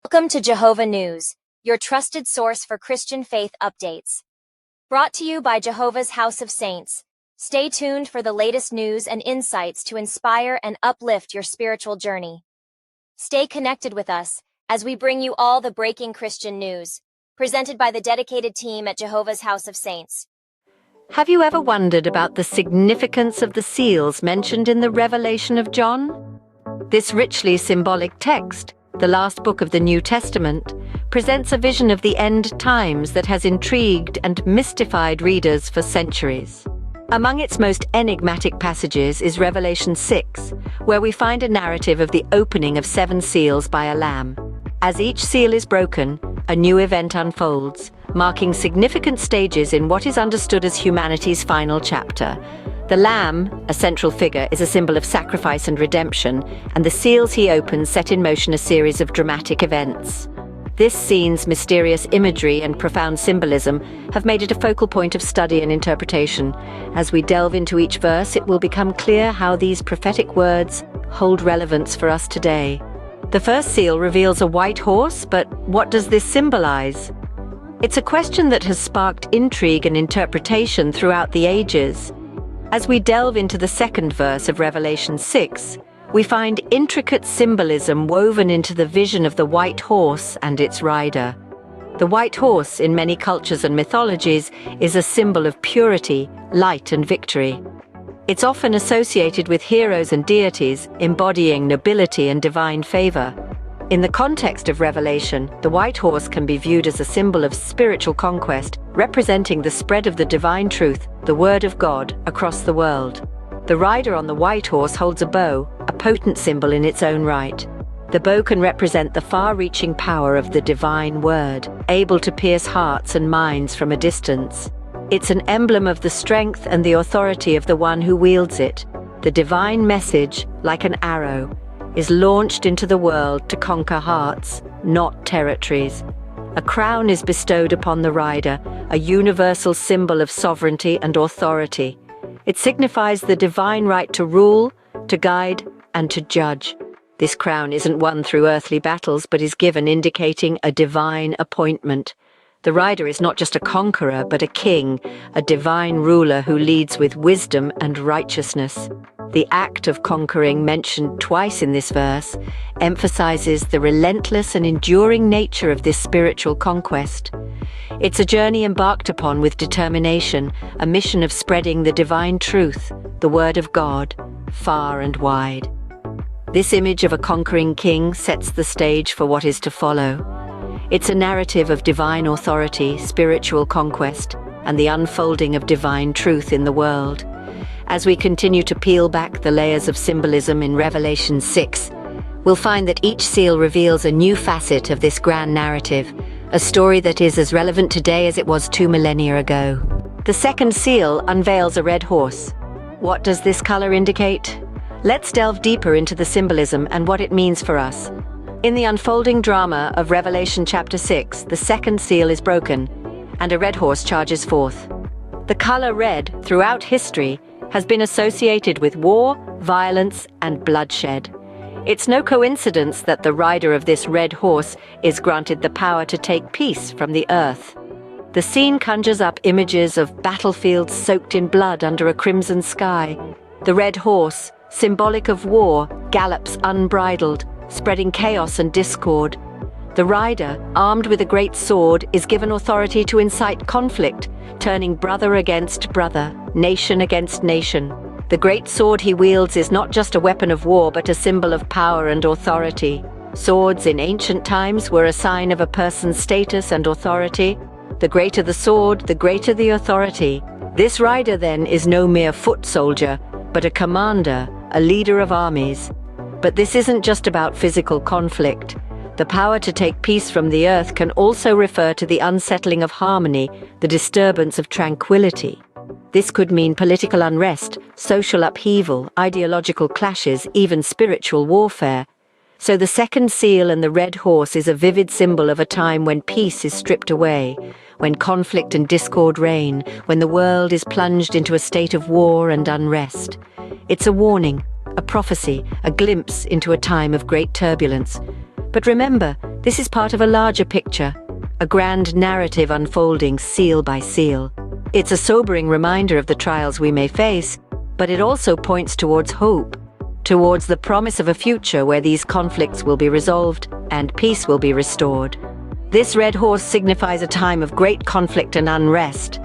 Welcome to Jehovah News, your trusted source for Christian faith updates. Brought to you by Jehovah's House of Saints. Stay tuned for the latest news and insights to inspire and uplift your spiritual journey. Stay connected with us as we bring you all the breaking Christian news, presented by the dedicated team at Jehovah's House of Saints. Have you ever wondered about the significance of the seals mentioned in the Revelation of John? This richly symbolic text, the last book of the New Testament, presents a vision of the end times that has intrigued and mystified readers for centuries. Among its most enigmatic passages is Revelation 6, where we find a narrative of the opening of 7 seals by a lamb. As each seal is broken, a new event unfolds, marking significant stages in what is understood as humanity's final chapter. The Lamb, a central figure, is a symbol of sacrifice and redemption, and the seals he opens set in motion a series of dramatic events. This scene's mysterious imagery and profound symbolism have made it a focal point of study and interpretation. As we delve into each verse, it will become clear how these prophetic words hold relevance for us today. The first seal reveals a white horse, but what does this symbolize? It's a question that has sparked intrigue and interpretation throughout the ages. As we delve into the second verse of Revelation 6, we find intricate symbolism woven into the vision of the white horse and its rider. The white horse, in many cultures and mythologies, is a symbol of purity, light, and victory. It's often associated with heroes and deities, embodying nobility and divine favor. In the context of Revelation, the white horse can be viewed as a symbol of spiritual conquest, representing the spread of the divine truth, the Word of God, across the world. The rider on the white horse holds a bow, a potent symbol in its own right. The bow can represent the far-reaching power of the divine Word, able to pierce hearts and minds from a distance. It's an emblem of the strength and the authority of the one who wields it. The divine message, like an arrow, is launched into the world to conquer hearts, not territories. A crown is bestowed upon the rider, a universal symbol of sovereignty and authority. It signifies the divine right to rule, to guide, and to judge. This crown isn't won through earthly battles, but is given indicating a divine appointment. The rider is not just a conqueror, but a king, a divine ruler who leads with wisdom and righteousness. The act of conquering, mentioned twice in this verse, emphasizes the relentless and enduring nature of this spiritual conquest. It's a journey embarked upon with determination, a mission of spreading the divine truth, the Word of God, far and wide. This image of a conquering king sets the stage for what is to follow. It's a narrative of divine authority, spiritual conquest, and the unfolding of divine truth in the world. As we continue to peel back the layers of symbolism in Revelation 6, we'll find that each seal reveals a new facet of this grand narrative, a story that is as relevant today as it was 2 millennia ago. The second seal unveils a red horse. What does this color indicate? Let's delve deeper into the symbolism and what it means for us. In the unfolding drama of Revelation chapter 6, the second seal is broken, and a red horse charges forth. The color red, throughout history, has been associated with war, violence, and bloodshed. It's no coincidence that the rider of this red horse is granted the power to take peace from the earth. The scene conjures up images of battlefields soaked in blood under a crimson sky. The red horse, symbolic of war, gallops unbridled, spreading chaos and discord. The rider, armed with a great sword, is given authority to incite conflict, turning brother against brother, nation against nation. The great sword he wields is not just a weapon of war, but a symbol of power and authority. Swords in ancient times were a sign of a person's status and authority. The greater the sword, the greater the authority. This rider, then, is no mere foot soldier, but a commander, a leader of armies. But this isn't just about physical conflict. The power to take peace from the earth can also refer to the unsettling of harmony, the disturbance of tranquility. This could mean political unrest, social upheaval, ideological clashes, even spiritual warfare. So the second seal and the red horse is a vivid symbol of a time when peace is stripped away, when conflict and discord reign, when the world is plunged into a state of war and unrest. It's a warning, a prophecy, a glimpse into a time of great turbulence. But remember, this is part of a larger picture, a grand narrative unfolding seal by seal. It's a sobering reminder of the trials we may face, but it also points towards hope, towards the promise of a future where these conflicts will be resolved and peace will be restored. This red horse signifies a time of great conflict and unrest.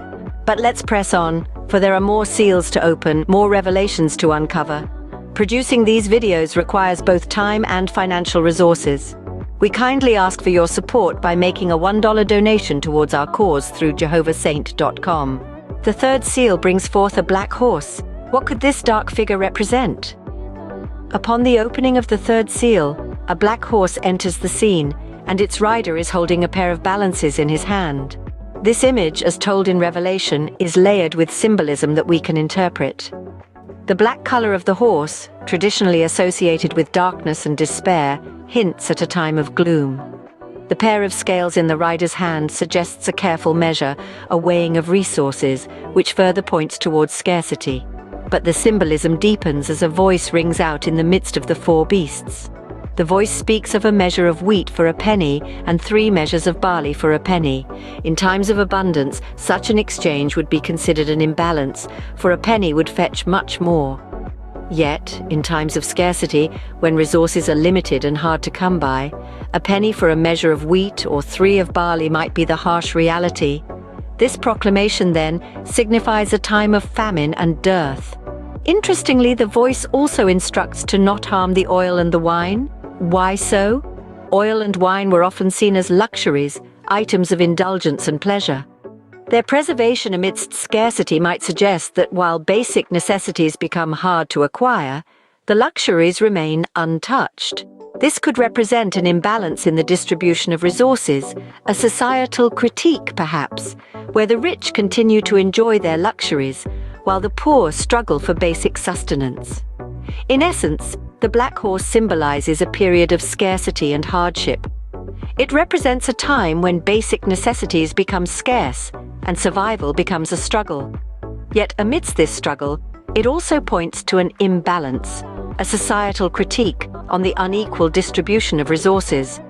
But let's press on, for there are more seals to open, more revelations to uncover. Producing these videos requires both time and financial resources. We kindly ask for your support by making a $1 donation towards our cause through jehovahsaint.com. The third seal brings forth a black horse. What could this dark figure represent? Upon the opening of the third seal, a black horse enters the scene, and its rider is holding a pair of balances in his hand. This image, as told in Revelation, is layered with symbolism that we can interpret. The black color of the horse, traditionally associated with darkness and despair, hints at a time of gloom. The pair of scales in the rider's hand suggests a careful measure, a weighing of resources, which further points towards scarcity. But the symbolism deepens as a voice rings out in the midst of the four beasts. The voice speaks of a measure of wheat for a penny and 3 measures of barley for a penny. In times of abundance, such an exchange would be considered an imbalance, for a penny would fetch much more. Yet, in times of scarcity, when resources are limited and hard to come by, a penny for a measure of wheat or 3 of barley might be the harsh reality. This proclamation, then, signifies a time of famine and dearth. Interestingly, the voice also instructs to not harm the oil and the wine. Why so? Oil and wine were often seen as luxuries, items of indulgence and pleasure. Their preservation amidst scarcity might suggest that while basic necessities become hard to acquire, the luxuries remain untouched. This could represent an imbalance in the distribution of resources, a societal critique perhaps, where the rich continue to enjoy their luxuries, while the poor struggle for basic sustenance. In essence, the black horse symbolizes a period of scarcity and hardship. It represents a time when basic necessities become scarce and survival becomes a struggle. Yet amidst this struggle, it also points to an imbalance, a societal critique on the unequal distribution of resources.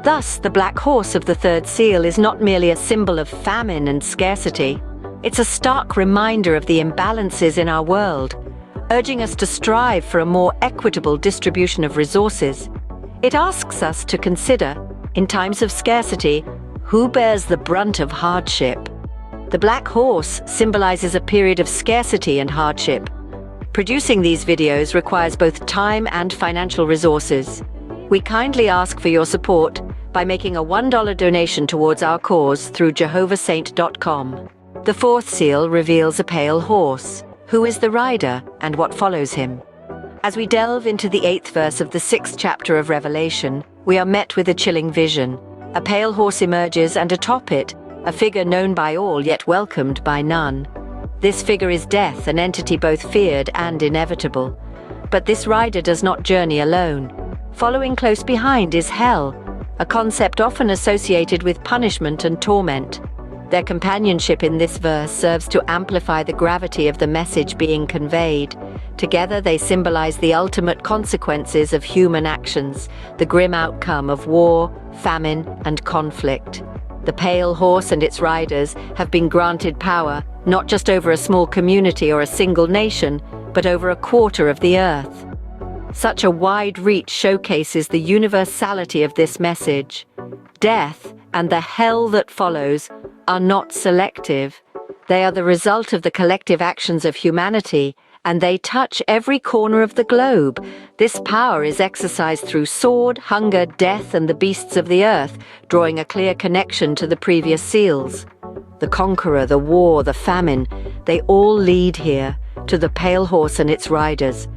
Thus, the black horse of the third seal is not merely a symbol of famine and scarcity. It's a stark reminder of the imbalances in our world, urging us to strive for a more equitable distribution of resources. It asks us to consider, in times of scarcity, who bears the brunt of hardship. The black horse symbolizes a period of scarcity and hardship. Producing these videos requires both time and financial resources. We kindly ask for your support by making a $1 donation towards our cause through jehovahsaint.com. The fourth seal reveals a pale horse. Who is the rider and what follows him? As we delve into the 8th verse of the 6th chapter of Revelation, we are met with a chilling vision. A pale horse emerges, and atop it, a figure known by all yet welcomed by none. This figure is death, an entity both feared and inevitable. But this rider does not journey alone. Following close behind is hell, a concept often associated with punishment and torment. Their companionship in this verse serves to amplify the gravity of the message being conveyed. Together they symbolize the ultimate consequences of human actions, the grim outcome of war, famine, and conflict. The pale horse and its riders have been granted power, not just over a small community or a single nation, but over a quarter of the earth. Such a wide reach showcases the universality of this message. Death and the hell that follows are not selective. They are the result of the collective actions of humanity, and they touch every corner of the globe. This power is exercised through sword, hunger, death, and the beasts of the earth, drawing a clear connection to the previous seals. The conqueror, the war, the famine, they all lead here, to the pale horse and its riders.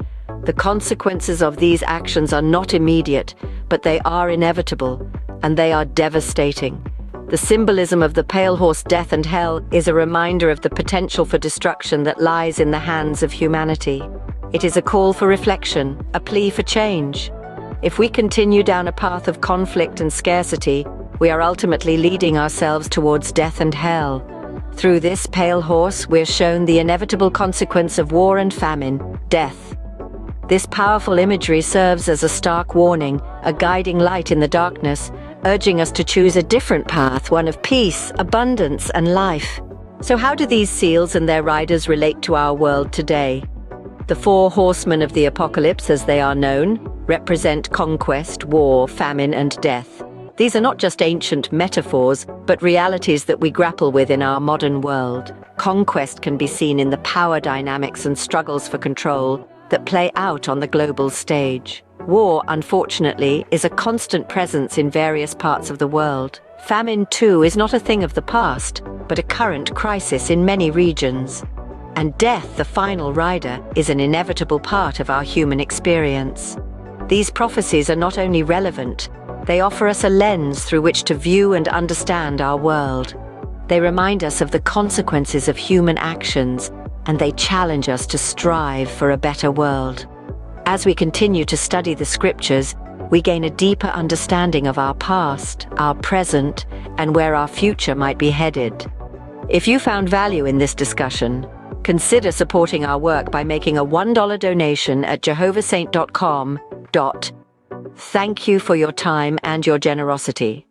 The consequences of these actions are not immediate, but they are inevitable, and they are devastating. The symbolism of the pale horse, death and hell, is a reminder of the potential for destruction that lies in the hands of humanity. It is a call for reflection, a plea for change. If we continue down a path of conflict and scarcity, we are ultimately leading ourselves towards death and hell. Through this pale horse, we're shown the inevitable consequence of war and famine, death. This powerful imagery serves as a stark warning, a guiding light in the darkness, urging us to choose a different path, one of peace, abundance, and life. So how do these seals and their riders relate to our world today? The four horsemen of the apocalypse, as they are known, represent conquest, war, famine, and death. These are not just ancient metaphors, but realities that we grapple with in our modern world. Conquest can be seen in the power dynamics and struggles for control that play out on the global stage. War, unfortunately, is a constant presence in various parts of the world. Famine, too, is not a thing of the past, but a current crisis in many regions. And death, the final rider, is an inevitable part of our human experience. These prophecies are not only relevant, they offer us a lens through which to view and understand our world. They remind us of the consequences of human actions, and they challenge us to strive for a better world. As we continue to study the scriptures, we gain a deeper understanding of our past, our present, and where our future might be headed. If you found value in this discussion, consider supporting our work by making a $1 donation at jehovahsaint.com. Thank you for your time and your generosity.